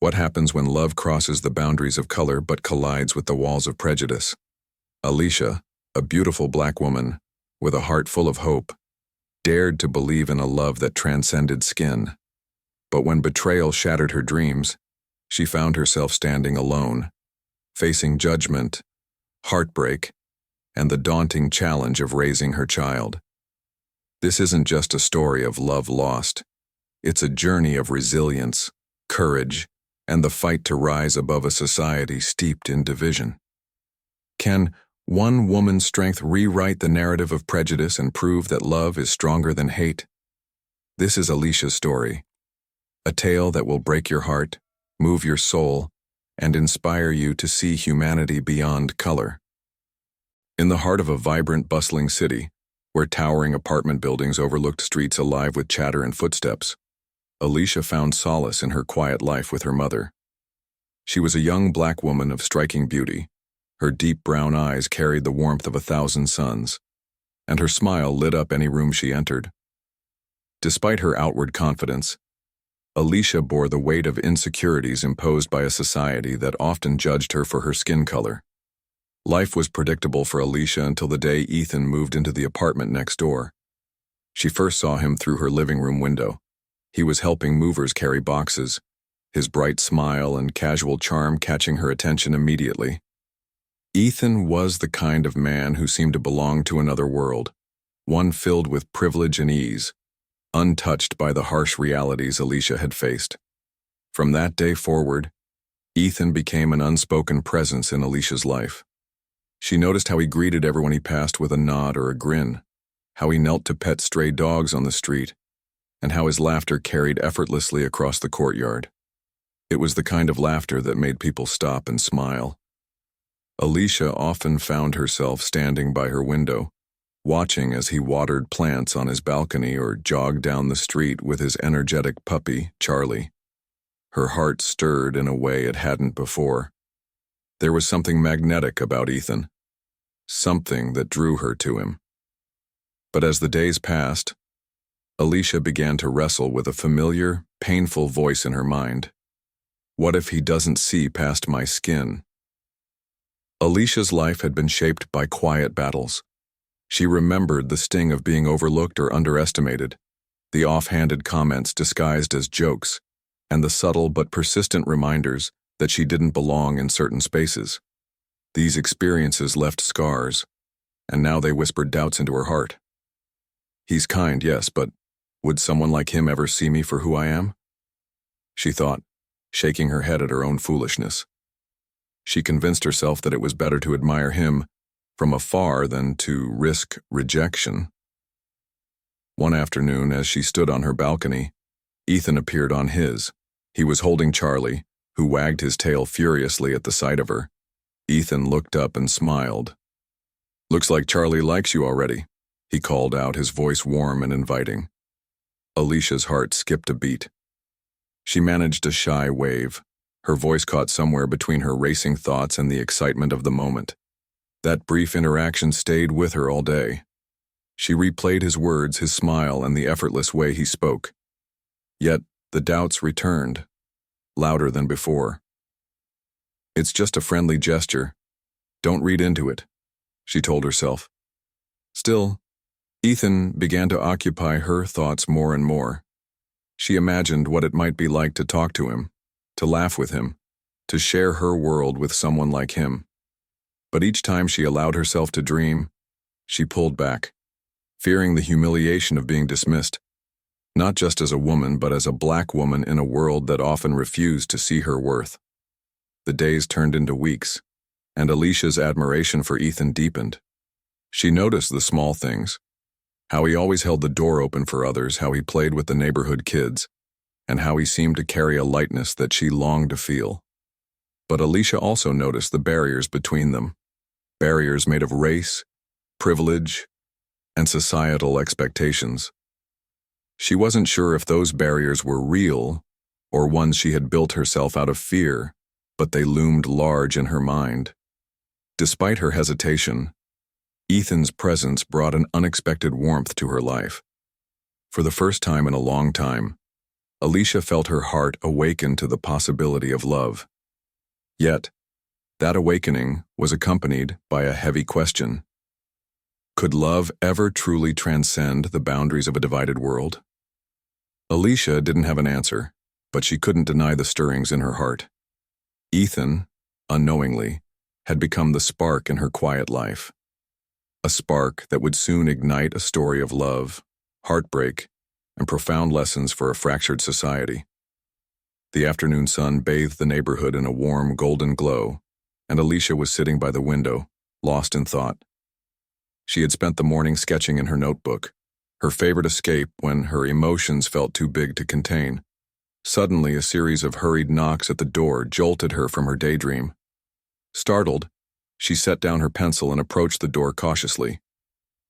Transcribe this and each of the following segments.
What happens when love crosses the boundaries of color but collides with the walls of prejudice? Alisha, a beautiful black woman with a heart full of hope, dared to believe in a love that transcended skin. But when betrayal shattered her dreams, she found herself standing alone, facing judgment, heartbreak, and the daunting challenge of raising her child. This isn't just a story of love lost. It's a journey of resilience, courage, and the fight to rise above a society steeped in division. Can one woman's strength rewrite the narrative of prejudice and prove that love is stronger than hate? This is Alisha's story, a tale that will break your heart, move your soul, and inspire you to see humanity beyond color. In the heart of a vibrant, bustling city, where towering apartment buildings overlooked streets alive with chatter and footsteps, Alisha found solace in her quiet life with her mother. She was a young black woman of striking beauty. Her deep brown eyes carried the warmth of 1,000 suns, and her smile lit up any room she entered. Despite her outward confidence, Alisha bore the weight of insecurities imposed by a society that often judged her for her skin color. Life was predictable for Alisha until the day Ethan moved into the apartment next door. She first saw him through her living room window. He was helping movers carry boxes, his bright smile and casual charm catching her attention immediately. Ethan was the kind of man who seemed to belong to another world, one filled with privilege and ease, untouched by the harsh realities Alisha had faced. From that day forward, Ethan became an unspoken presence in Alisha's life. She noticed how he greeted everyone he passed with a nod or a grin, how he knelt to pet stray dogs on the street, and how his laughter carried effortlessly across the courtyard. It was the kind of laughter that made people stop and smile. Alisha often found herself standing by her window, watching as he watered plants on his balcony or jogged down the street with his energetic puppy, Charlie. Her heart stirred in a way it hadn't before. There was something magnetic about Ethan, something that drew her to him. But as the days passed, Alisha began to wrestle with a familiar, painful voice in her mind. What if he doesn't see past my skin? Alisha's life had been shaped by quiet battles. She remembered the sting of being overlooked or underestimated, the offhanded comments disguised as jokes, and the subtle but persistent reminders that she didn't belong in certain spaces. These experiences left scars, and now they whispered doubts into her heart. He's kind, yes, but would someone like him ever see me for who I am? She thought, shaking her head at her own foolishness. She convinced herself that it was better to admire him from afar than to risk rejection. One afternoon, as she stood on her balcony, Ethan appeared on his. He was holding Charlie, who wagged his tail furiously at the sight of her. Ethan looked up and smiled. "Looks like Charlie likes you already," he called out, his voice warm and inviting. Alisha's heart skipped a beat. She managed a shy wave, her voice caught somewhere between her racing thoughts and the excitement of the moment. That brief interaction stayed with her all day. She replayed his words, his smile, and the effortless way he spoke. Yet the doubts returned, louder than before. "It's just a friendly gesture. Don't read into it," she told herself. Still, Ethan began to occupy her thoughts more and more. She imagined what it might be like to talk to him, to laugh with him, to share her world with someone like him. But each time she allowed herself to dream, she pulled back, fearing the humiliation of being dismissed, not just as a woman, but as a black woman in a world that often refused to see her worth. The days turned into weeks, and Alisha's admiration for Ethan deepened. She noticed the small things, how he always held the door open for others, how he played with the neighborhood kids, and how he seemed to carry a lightness that she longed to feel. But Alisha also noticed the barriers between them, barriers made of race, privilege, and societal expectations. She wasn't sure if those barriers were real or ones she had built herself out of fear, but they loomed large in her mind. Despite her hesitation, Ethan's presence brought an unexpected warmth to her life. For the first time in a long time, Alisha felt her heart awaken to the possibility of love. Yet, that awakening was accompanied by a heavy question. Could love ever truly transcend the boundaries of a divided world? Alisha didn't have an answer, but she couldn't deny the stirrings in her heart. Ethan, unknowingly, had become the spark in her quiet life. A spark that would soon ignite a story of love, heartbreak, and profound lessons for a fractured society. The afternoon sun bathed the neighborhood in a warm, golden glow, and Alisha was sitting by the window, lost in thought. She had spent the morning sketching in her notebook, her favorite escape when her emotions felt too big to contain. Suddenly, a series of hurried knocks at the door jolted her from her daydream. Startled, she set down her pencil and approached the door cautiously.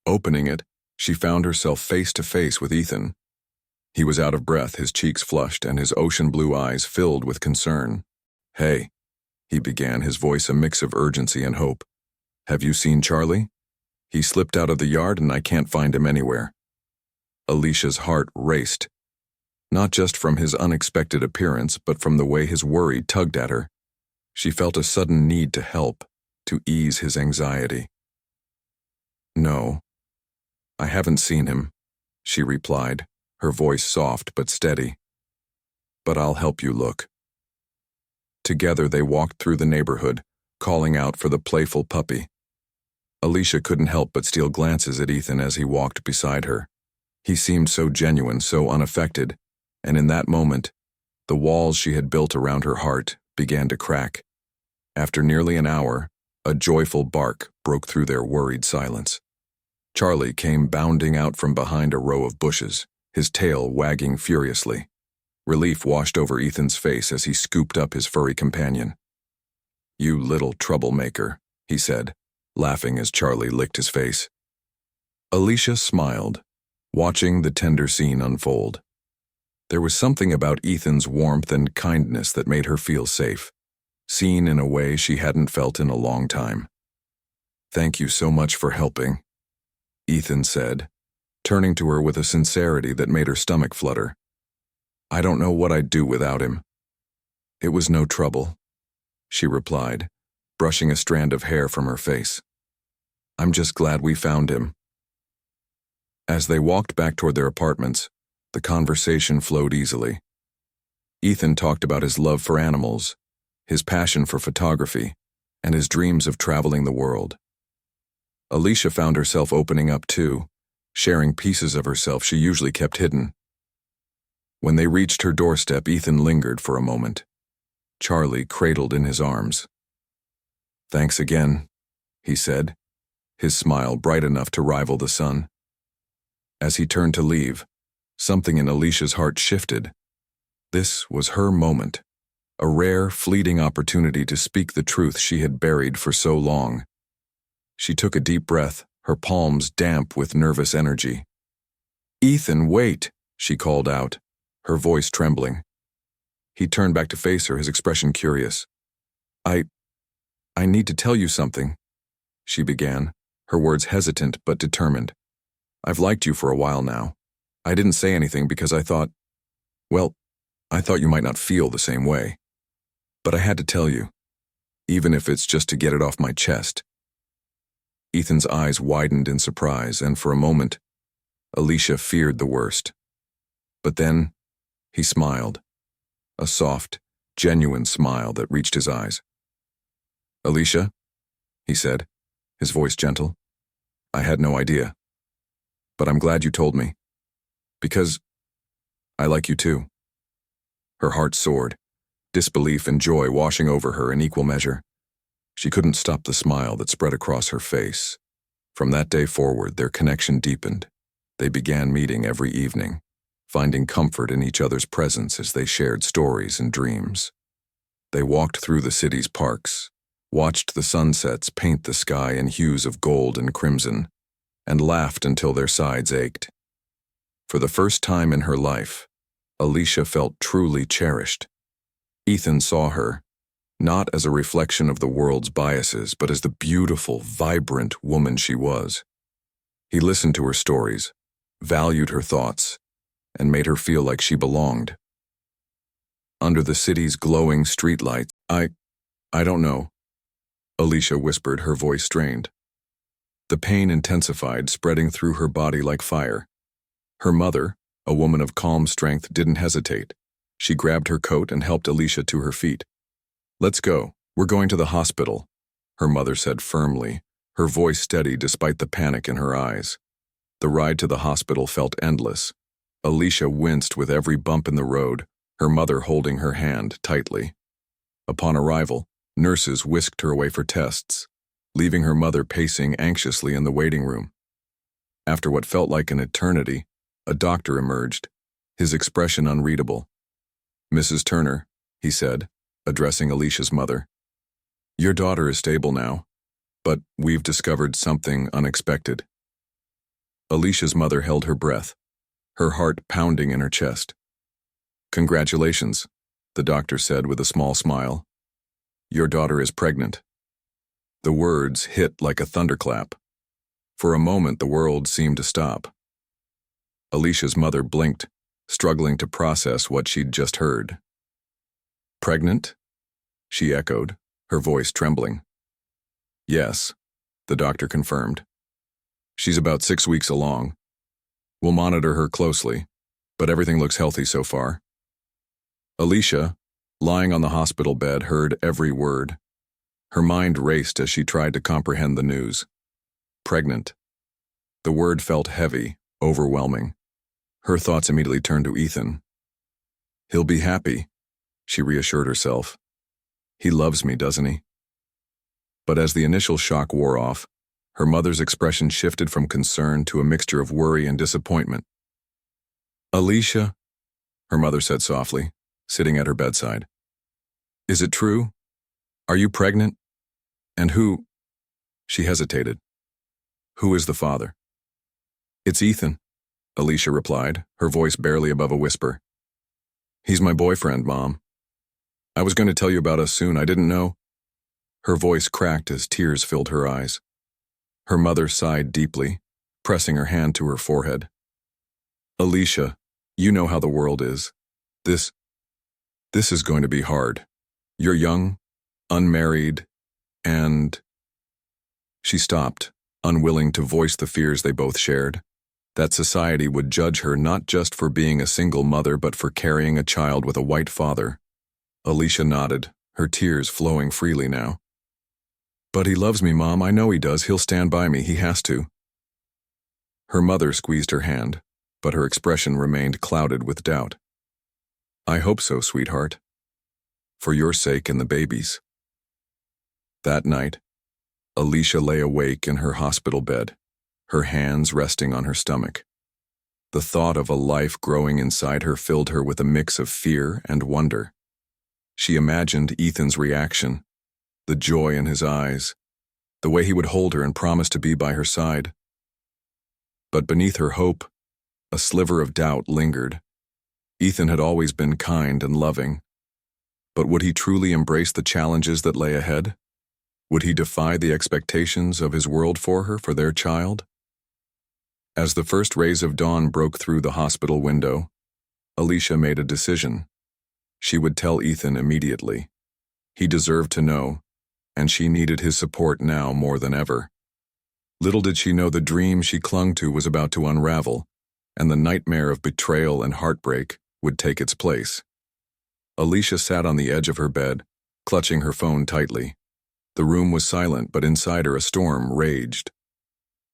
Opening it, she found herself face to face with Ethan. He was out of breath, his cheeks flushed, and his ocean blue eyes filled with concern. "Hey," he began, his voice a mix of urgency and hope. "Have you seen Charlie? He slipped out of the yard and I can't find him anywhere." Alicia's heart raced, not just from his unexpected appearance, but from the way his worry tugged at her. She felt a sudden need to help, to ease his anxiety. "No, I haven't seen him," she replied, her voice soft but steady. "But I'll help you look." Together they walked through the neighborhood, calling out for the playful puppy. Alisha couldn't help but steal glances at Ethan as he walked beside her. He seemed so genuine, so unaffected, and in that moment, the walls she had built around her heart began to crack. After nearly an hour, a joyful bark broke through their worried silence. Charlie came bounding out from behind a row of bushes, his tail wagging furiously. Relief washed over Ethan's face as he scooped up his furry companion. "You little troublemaker," he said, laughing as Charlie licked his face. Alisha smiled, watching the tender scene unfold. There was something about Ethan's warmth and kindness that made her feel safe, seen in a way she hadn't felt in a long time. "Thank you so much for helping," Ethan said, turning to her with a sincerity that made her stomach flutter. "I don't know what I'd do without him." "It was no trouble," she replied, brushing a strand of hair from her face. "I'm just glad we found him." As they walked back toward their apartments, the conversation flowed easily. Ethan talked about his love for animals, his passion for photography, and his dreams of traveling the world. Alisha found herself opening up too, sharing pieces of herself she usually kept hidden. When they reached her doorstep, Ethan lingered for a moment, Charlie cradled in his arms. "Thanks again," he said, his smile bright enough to rival the sun. As he turned to leave, something in Alicia's heart shifted. This was her moment, a rare, fleeting opportunity to speak the truth she had buried for so long. She took a deep breath, her palms damp with nervous energy. "Ethan, wait," she called out, her voice trembling. He turned back to face her, his expression curious. I need to tell you something," she began, her words hesitant but determined. "I've liked you for a while now. I didn't say anything because I thought you might not feel the same way. But I had to tell you, even if it's just to get it off my chest." Ethan's eyes widened in surprise, and for a moment, Alisha feared the worst. But then, he smiled, a soft, genuine smile that reached his eyes. "Alisha," he said, his voice gentle, "I had no idea. But I'm glad you told me. Because I like you too." Her heart soared, disbelief and joy washing over her in equal measure. She couldn't stop the smile that spread across her face. From that day forward, their connection deepened. They began meeting every evening, finding comfort in each other's presence as they shared stories and dreams. They walked through the city's parks, watched the sunsets paint the sky in hues of gold and crimson, and laughed until their sides ached. For the first time in her life, Alisha felt truly cherished. Ethan saw her, not as a reflection of the world's biases, but as the beautiful, vibrant woman she was. He listened to her stories, valued her thoughts, and made her feel like she belonged. under the city's glowing streetlights. I don't know, Alisha whispered, her voice strained. The pain intensified, spreading through her body like fire. Her mother, a woman of calm strength, didn't hesitate. She grabbed her coat and helped Alisha to her feet. "Let's go. We're going to the hospital," her mother said firmly, her voice steady despite the panic in her eyes. The ride to the hospital felt endless. Alisha winced with every bump in the road, her mother holding her hand tightly. Upon arrival, nurses whisked her away for tests, leaving her mother pacing anxiously in the waiting room. After what felt like an eternity, a doctor emerged, his expression unreadable. "Mrs. Turner," he said, addressing Alicia's mother. "Your daughter is stable now, but we've discovered something unexpected." Alicia's mother held her breath, her heart pounding in her chest. "Congratulations," the doctor said with a small smile. "Your daughter is pregnant." The words hit like a thunderclap. For a moment, the world seemed to stop. Alicia's mother blinked, struggling to process what she'd just heard. "Pregnant?" she echoed, her voice trembling. "Yes," the doctor confirmed. "She's about 6 weeks along. We'll monitor her closely, but everything looks healthy so far." Alisha, lying on the hospital bed, heard every word. Her mind raced as she tried to comprehend the news. Pregnant. The word felt heavy, overwhelming. Her thoughts immediately turned to Ethan. "He'll be happy," she reassured herself. "He loves me, doesn't he?" But as the initial shock wore off, her mother's expression shifted from concern to a mixture of worry and disappointment. "Alisha," her mother said softly, sitting at her bedside. "Is it true? Are you pregnant? And who—" She hesitated. "Who is the father?" "It's Ethan," Alisha replied, her voice barely above a whisper. "He's my boyfriend, Mom. I was going to tell you about us soon. I didn't know." Her voice cracked as tears filled her eyes. Her mother sighed deeply, pressing her hand to her forehead. "Alisha, you know how the world is. This is going to be hard. You're young, unmarried, and—" She stopped, unwilling to voice the fears they both shared, that society would judge her not just for being a single mother but for carrying a child with a white father. Alisha nodded, her tears flowing freely now. "But he loves me, Mom. I know he does. He'll stand by me. He has to." Her mother squeezed her hand, but her expression remained clouded with doubt. "I hope so, sweetheart. For your sake and the baby's." That night, Alisha lay awake in her hospital bed, her hands resting on her stomach. The thought of a life growing inside her filled her with a mix of fear and wonder. She imagined Ethan's reaction, the joy in his eyes, the way he would hold her and promise to be by her side. But beneath her hope, a sliver of doubt lingered. Ethan had always been kind and loving. But would he truly embrace the challenges that lay ahead? Would he defy the expectations of his world for her, for their child? As the first rays of dawn broke through the hospital window, Alisha made a decision. She would tell Ethan immediately. He deserved to know, and she needed his support now more than ever. Little did she know the dream she clung to was about to unravel, and the nightmare of betrayal and heartbreak would take its place. Alisha sat on the edge of her bed, clutching her phone tightly. The room was silent, but inside her a storm raged.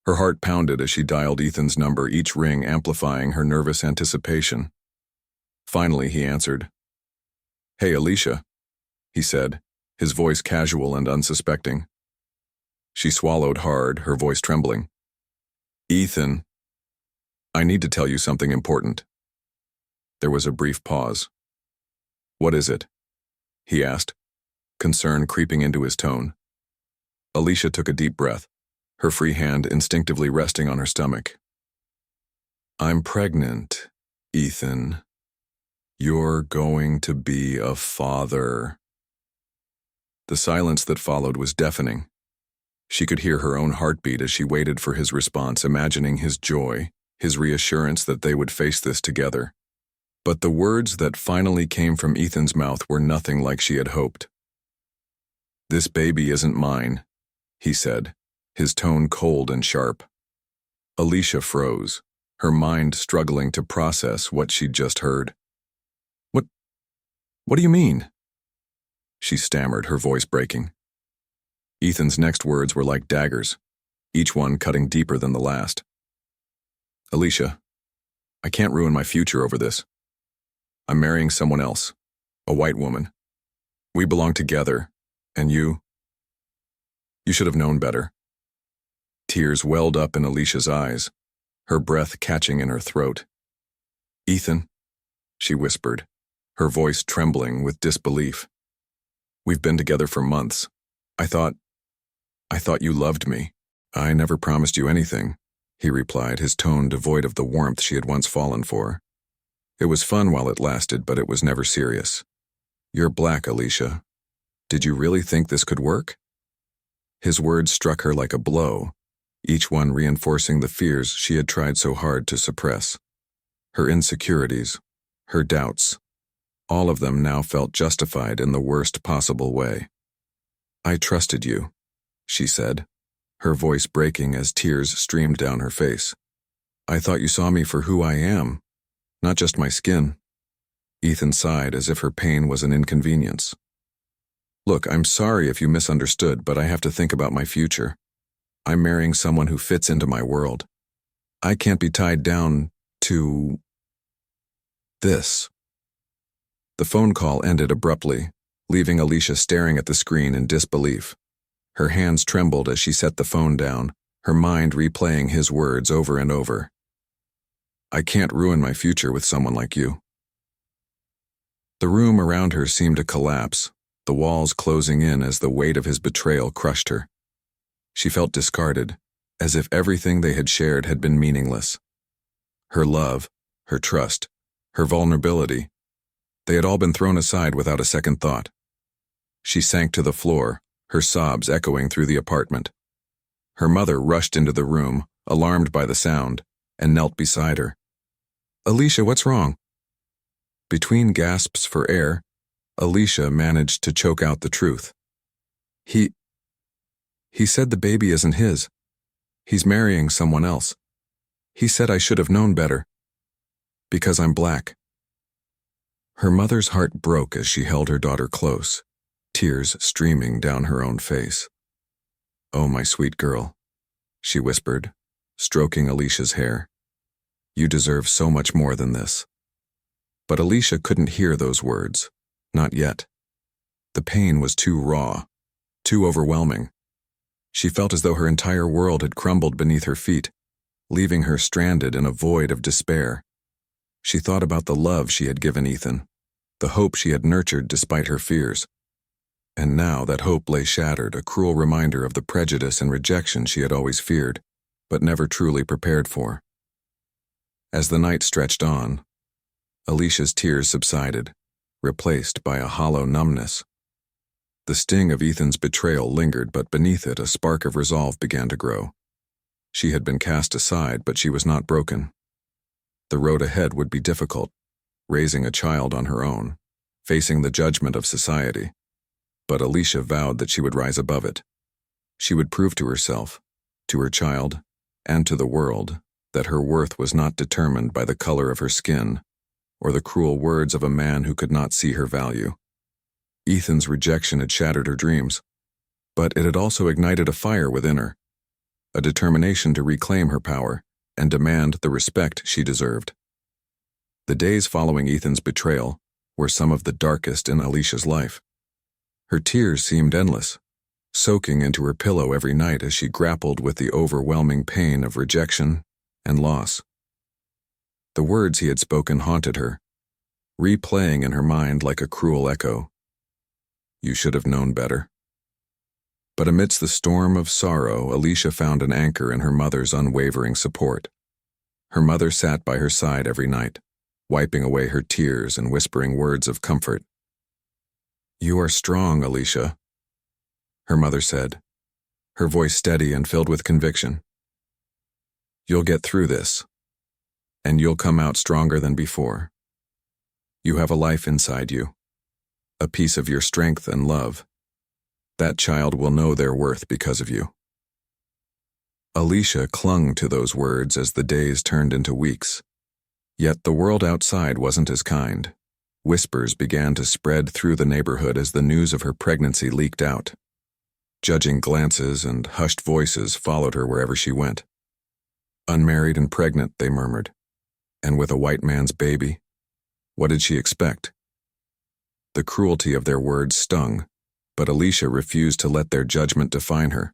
Her heart pounded as she dialed Ethan's number, each ring amplifying her nervous anticipation. Finally, he answered. "Hey, Alisha," he said, his voice casual and unsuspecting. She swallowed hard, her voice trembling. "Ethan, I need to tell you something important." There was a brief pause. "What is it?" he asked, concern creeping into his tone. Alisha took a deep breath, her free hand instinctively resting on her stomach. "I'm pregnant, Ethan. You're going to be a father." The silence that followed was deafening. She could hear her own heartbeat as she waited for his response, imagining his joy, his reassurance that they would face this together. But the words that finally came from Ethan's mouth were nothing like she had hoped. "This baby isn't mine," he said, his tone cold and sharp. Alisha froze, her mind struggling to process what she'd just heard. What do you mean?" she stammered, her voice breaking. Ethan's next words were like daggers, each one cutting deeper than the last. "Alisha, I can't ruin my future over this. I'm marrying someone else, a white woman. We belong together, and you should have known better." Tears welled up in Alicia's eyes, her breath catching in her throat. "Ethan," she whispered, her voice trembling with disbelief. "We've been together for months. I thought you loved me." "I never promised you anything," he replied, his tone devoid of the warmth she had once fallen for. "It was fun while it lasted, but it was never serious. You're black, Alisha. Did you really think this could work?" His words struck her like a blow, each one reinforcing the fears she had tried so hard to suppress. Her insecurities, her doubts, all of them now felt justified in the worst possible way. "I trusted you," she said, her voice breaking as tears streamed down her face. "I thought you saw me for who I am, not just my skin." Ethan sighed as if her pain was an inconvenience. "Look, I'm sorry if you misunderstood, but I have to think about my future. I'm marrying someone who fits into my world. I can't be tied down to this." The phone call ended abruptly, leaving Alisha staring at the screen in disbelief. Her hands trembled as she set the phone down, her mind replaying his words over and over. "I can't ruin my future with someone like you." The room around her seemed to collapse, the walls closing in as the weight of his betrayal crushed her. She felt discarded, as if everything they had shared had been meaningless. Her love, her trust, her vulnerability, they had all been thrown aside without a second thought. She sank to the floor, her sobs echoing through the apartment. Her mother rushed into the room, alarmed by the sound, and knelt beside her. "Alisha, what's wrong?" Between gasps for air, Alisha managed to choke out the truth. He said the baby isn't his. He's marrying someone else. He said I should have known better. Because I'm black." Her mother's heart broke as she held her daughter close, tears streaming down her own face. "Oh, my sweet girl," she whispered, stroking Alicia's hair. "You deserve so much more than this." But Alisha couldn't hear those words, not yet. The pain was too raw, too overwhelming. She felt as though her entire world had crumbled beneath her feet, leaving her stranded in a void of despair. She thought about the love she had given Ethan, the hope she had nurtured despite her fears. And now that hope lay shattered, a cruel reminder of the prejudice and rejection she had always feared, but never truly prepared for. As the night stretched on, Alicia's tears subsided, replaced by a hollow numbness. The sting of Ethan's betrayal lingered, but beneath it a spark of resolve began to grow. She had been cast aside, but she was not broken. The road ahead would be difficult, raising a child on her own, facing the judgment of society. But Alisha vowed that she would rise above it. She would prove to herself, to her child, and to the world that her worth was not determined by the color of her skin or the cruel words of a man who could not see her value. Ethan's rejection had shattered her dreams, but it had also ignited a fire within her, a determination to reclaim her power and demand the respect she deserved. The days following Ethan's betrayal were some of the darkest in Alicia's life. Her tears seemed endless, soaking into her pillow every night as she grappled with the overwhelming pain of rejection and loss. The words he had spoken haunted her, replaying in her mind like a cruel echo. "You should have known better." But amidst the storm of sorrow, Alisha found an anchor in her mother's unwavering support. Her mother sat by her side every night, wiping away her tears and whispering words of comfort. "You are strong, Alisha," her mother said, her voice steady and filled with conviction. "You'll get through this, and you'll come out stronger than before." You have a life inside you, a piece of your strength and love. That child will know their worth because of you. Alisha clung to those words as the days turned into weeks. Yet the world outside wasn't as kind. Whispers began to spread through the neighborhood as the news of her pregnancy leaked out. Judging glances and hushed voices followed her wherever she went. Unmarried and pregnant, they murmured. And with a white man's baby? What did she expect? The cruelty of their words stung, but Alisha refused to let their judgment define her.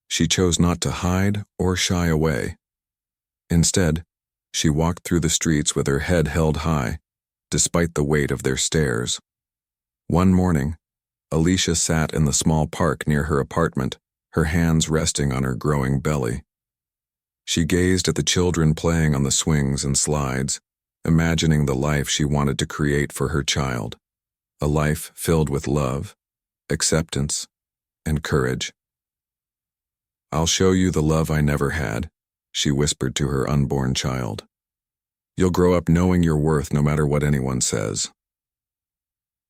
She chose not to hide or shy away. Instead, she walked through the streets with her head held high, despite the weight of their stares. One morning, Alisha sat in the small park near her apartment, her hands resting on her growing belly. She gazed at the children playing on the swings and slides, imagining the life she wanted to create for her child, a life filled with love, acceptance, and courage. "I'll show you the love I never had," she whispered to her unborn child. "You'll grow up knowing your worth no matter what anyone says."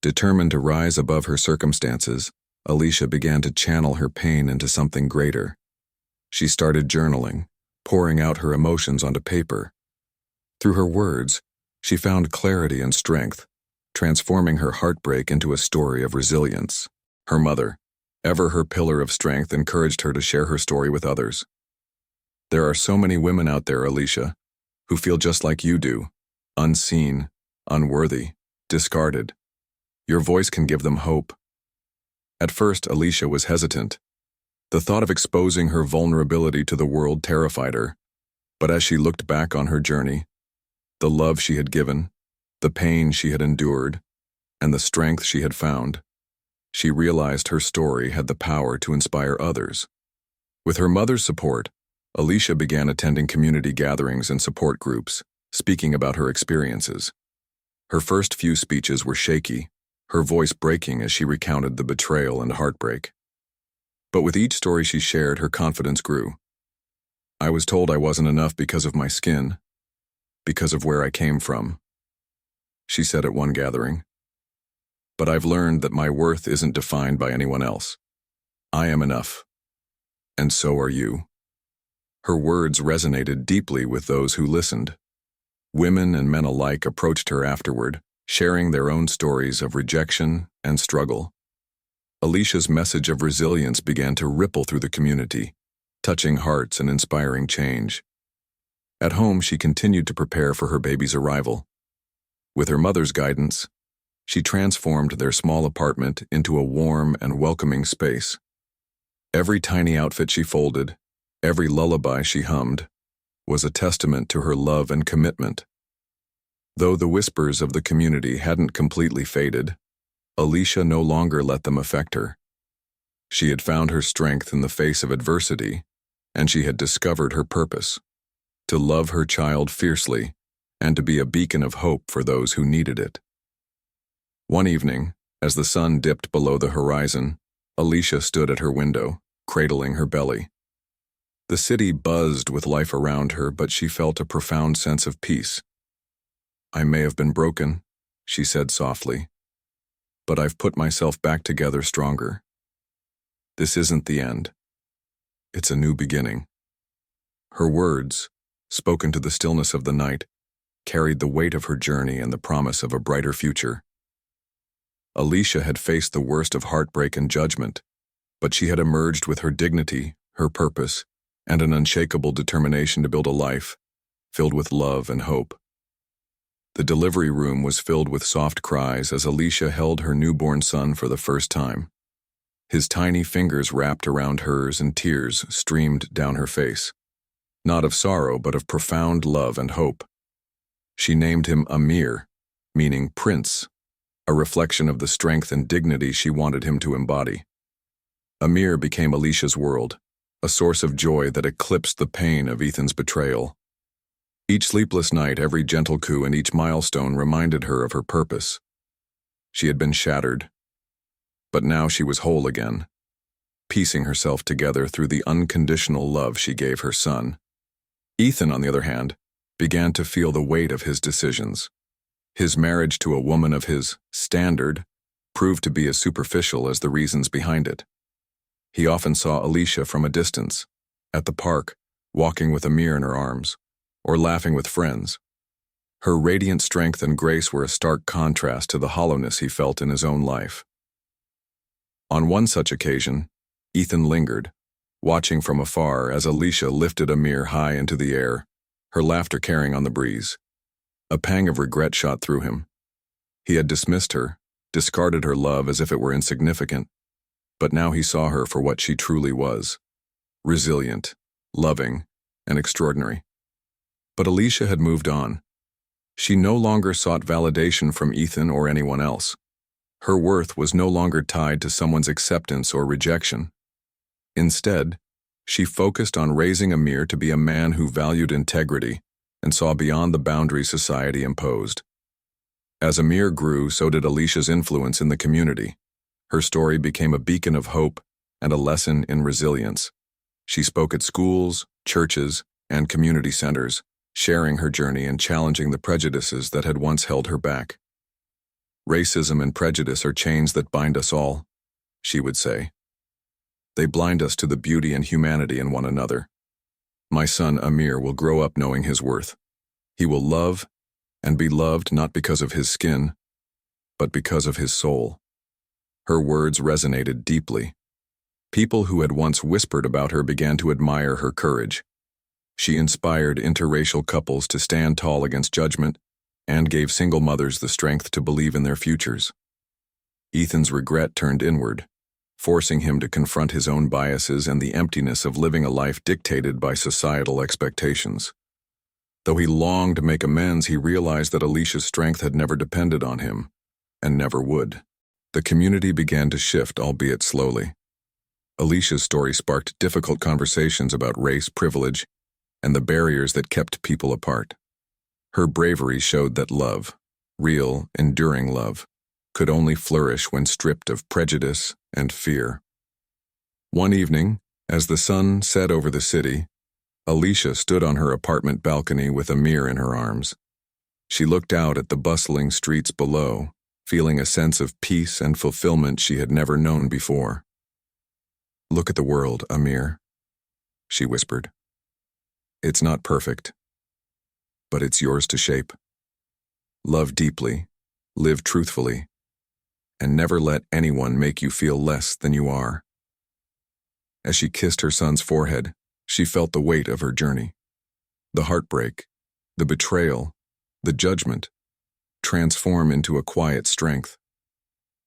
Determined to rise above her circumstances, Alisha began to channel her pain into something greater. She started journaling, pouring out her emotions onto paper. Through her words, she found clarity and strength, transforming her heartbreak into a story of resilience. Her mother, ever her pillar of strength, encouraged her to share her story with others. "There are so many women out there, Alisha, who feel just like you do, unseen, unworthy, discarded. Your voice can give them hope." At first, Alisha was hesitant. The thought of exposing her vulnerability to the world terrified her, but as she looked back on her journey, the love she had given, the pain she had endured, and the strength she had found, she realized her story had the power to inspire others. With her mother's support, Alisha began attending community gatherings and support groups, speaking about her experiences. Her first few speeches were shaky, her voice breaking as she recounted the betrayal and heartbreak. But with each story she shared, her confidence grew. "I was told I wasn't enough because of my skin, because of where I came from," she said at one gathering. "But I've learned that my worth isn't defined by anyone else. I am enough. And so are you." Her words resonated deeply with those who listened. Women and men alike approached her afterward, sharing their own stories of rejection and struggle. Alisha's message of resilience began to ripple through the community, touching hearts and inspiring change. At home, she continued to prepare for her baby's arrival. With her mother's guidance, she transformed their small apartment into a warm and welcoming space. Every tiny outfit she folded, every lullaby she hummed, was a testament to her love and commitment. Though the whispers of the community hadn't completely faded, Alisha no longer let them affect her. She had found her strength in the face of adversity, and she had discovered her purpose: to love her child fiercely and to be a beacon of hope for those who needed it. One evening, as the sun dipped below the horizon, Alisha stood at her window, cradling her belly. The city buzzed with life around her, but she felt a profound sense of peace. "I may have been broken," she said softly, "but I've put myself back together stronger. This isn't the end. It's a new beginning." Her words, spoken to the stillness of the night, carried the weight of her journey and the promise of a brighter future. Alisha had faced the worst of heartbreak and judgment, but she had emerged with her dignity, her purpose, and an unshakable determination to build a life filled with love and hope. The delivery room was filled with soft cries as Alisha held her newborn son for the first time. His tiny fingers wrapped around hers and tears streamed down her face, not of sorrow but of profound love and hope. She named him Amir, meaning prince, a reflection of the strength and dignity she wanted him to embody. Amir became Alisha's world, a source of joy that eclipsed the pain of Ethan's betrayal. Each sleepless night, every gentle coo, and each milestone reminded her of her purpose. She had been shattered, but now she was whole again, piecing herself together through the unconditional love she gave her son. Ethan, on the other hand, began to feel the weight of his decisions. His marriage to a woman of his standard proved to be as superficial as the reasons behind it. He often saw Alisha from a distance, at the park, walking with a mirror in her arms, or laughing with friends. Her radiant strength and grace were a stark contrast to the hollowness he felt in his own life. On one such occasion, Ethan lingered, watching from afar as Alisha lifted a mirror high into the air, her laughter carrying on the breeze. A pang of regret shot through him. He had dismissed her, discarded her love as if it were insignificant, but now he saw her for what she truly was: resilient, loving, and extraordinary. But Alisha had moved on. She no longer sought validation from Ethan or anyone else. Her worth was no longer tied to someone's acceptance or rejection. Instead, she focused on raising Amir to be a man who valued integrity and saw beyond the boundaries society imposed. As Amir grew, so did Alisha's influence in the community. Her story became a beacon of hope and a lesson in resilience. She spoke at schools, churches, and community centers, sharing her journey and challenging the prejudices that had once held her back. "Racism and prejudice are chains that bind us all," she would say. "They blind us to the beauty and humanity in one another. My son Amir will grow up knowing his worth. He will love and be loved not because of his skin, but because of his soul." Her words resonated deeply. People who had once whispered about her began to admire her courage. She inspired interracial couples to stand tall against judgment and gave single mothers the strength to believe in their futures. Ethan's regret turned inward, forcing him to confront his own biases and the emptiness of living a life dictated by societal expectations. Though he longed to make amends, he realized that Alisha's strength had never depended on him, and never would. The community began to shift, albeit slowly. Alisha's story sparked difficult conversations about race, privilege, and the barriers that kept people apart. Her bravery showed that love, real, enduring love, could only flourish when stripped of prejudice and fear. One evening, as the sun set over the city, Alisha stood on her apartment balcony with Amir in her arms. She looked out at the bustling streets below, feeling a sense of peace and fulfillment she had never known before. "Look at the world, Amir," she whispered. "It's not perfect, but it's yours to shape. Love deeply, live truthfully, and never let anyone make you feel less than you are." As she kissed her son's forehead, she felt the weight of her journey. The heartbreak, the betrayal, the judgment, transform into a quiet strength.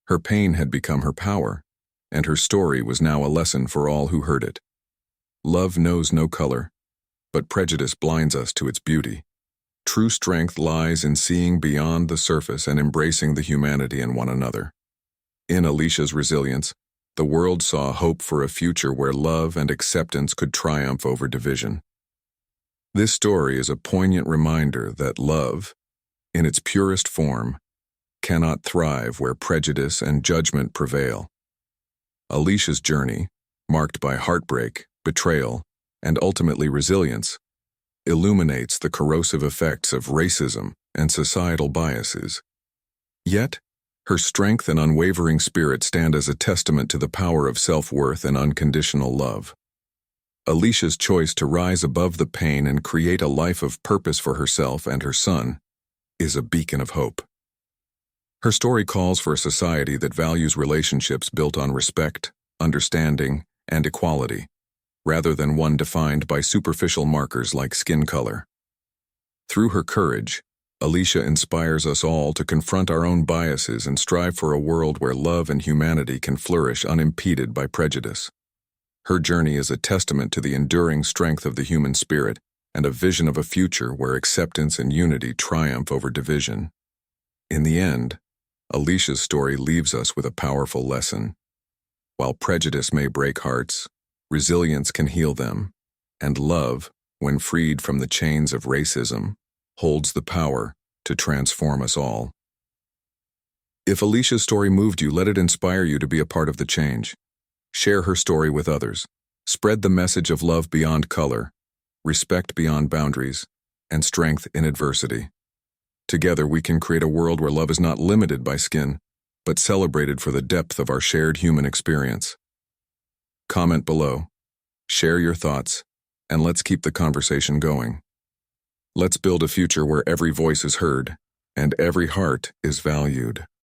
Her pain had become her power, and her story was now a lesson for all who heard it. Love knows no color, but prejudice blinds us to its beauty. True strength lies in seeing beyond the surface and embracing the humanity in one another. In Alisha's resilience, the world saw hope for a future where love and acceptance could triumph over division. This story is a poignant reminder that love, in its purest form, cannot thrive where prejudice and judgment prevail. Alisha's journey, marked by heartbreak, betrayal, and ultimately resilience, illuminates the corrosive effects of racism and societal biases. Yet, her strength and unwavering spirit stand as a testament to the power of self-worth and unconditional love. Alisha's choice to rise above the pain and create a life of purpose for herself and her son is a beacon of hope. Her story calls for a society that values relationships built on respect, understanding, and equality, rather than one defined by superficial markers like skin color. Through her courage, Alisha inspires us all to confront our own biases and strive for a world where love and humanity can flourish unimpeded by prejudice. Her journey is a testament to the enduring strength of the human spirit and a vision of a future where acceptance and unity triumph over division. In the end, Alisha's story leaves us with a powerful lesson. While prejudice may break hearts, resilience can heal them, and love, when freed from the chains of racism, holds the power to transform us all. If Alisha's story moved you, let it inspire you to be a part of the change. Share her story with others. Spread the message of love beyond color, respect beyond boundaries, and strength in adversity. Together we can create a world where love is not limited by skin, but celebrated for the depth of our shared human experience. Comment below, share your thoughts, and let's keep the conversation going. Let's build a future where every voice is heard and every heart is valued.